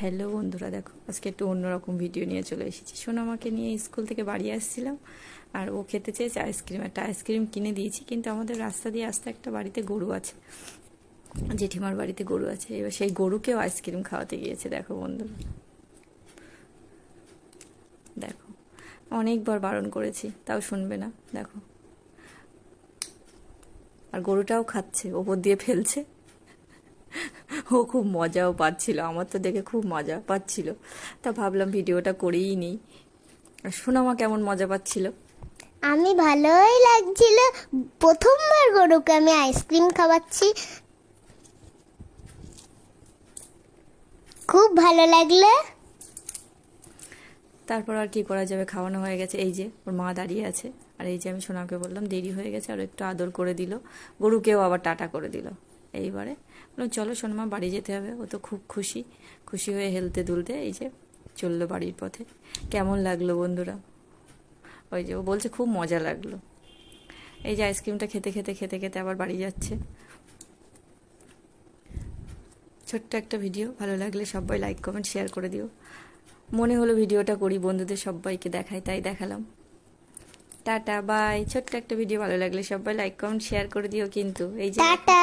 Hello বন্ধুরা, দেখো আজকে একটু অন্যরকম ভিডিও নিয়ে চলে এসেছি। সোনামাকে নিয়ে স্কুল থেকে বাড়ি আসছিলাম, আর ও খেতে চেয়েছে আইসক্রিম। একটা আইসক্রিম কিনে দিয়েছি, কিন্তু আমাদের রাস্তা দিয়ে আসতে একটা বাড়িতে গরু আছে, জেঠিমার বাড়িতে গরু আছে। এবার সেই গরুকেও আইসক্রিম খাওয়াতে গিয়েছে। দেখো বন্ধুরা, দেখো অনেকবার বারণ করেছি, তাও শুনবে না। দেখো, আর গরুটাও খাচ্ছে, ওপর দিয়ে ফেলছে। ও খুব মজাও পাচ্ছিল, আমার তো দেখে খুব মজা পাচ্ছিল। তা ভাবলাম ভিডিওটা করেই নিই। আর সোনামা কেমন মজা পাচ্ছিল? আমি ভালোই লাগছিল। প্রথমবার গরুকে আমি আইসক্রিম খাওয়াচ্ছি, খুব ভালো লাগলো। তারপর আর কি করা যাবে, খাওয়ানো হয়ে গেছে। এই যে ওর মা দাঁড়িয়ে আছে, আর এই যে আমি সোনাকে বললাম দেরি হয়ে গেছে, আর একটু আদর করে দিল, গরুকেও আবার টাটা করে দিল। এইবারে বললাম চলো সোনামা, বাড়ি যেতে হবে। ও তো খুব খুশি, খুশি হয়ে হেলতে দুলতে এই যে চললো বাড়ির পথে। কেমন লাগলো বন্ধুরা? ওই যে ও বলছে খুব মজা লাগলো। এই যে আইসক্রিমটা খেতে খেতে খেতে খেতে আবার বাড়ি যাচ্ছে। ছোট্ট একটা ভিডিও, ভালো লাগলে সবাই লাইক কমেন্ট শেয়ার করে দিও। মনে হলো ভিডিওটা করি, বন্ধুদের সবাইকে দেখাই, তাই দেখালাম। Tata bye. ছোট্ট একটা ভিডিও, ভালো লাগলে সবাই লাইক কমেন্ট শেয়ার করে দিও কিন্তু। এই যে টাটা।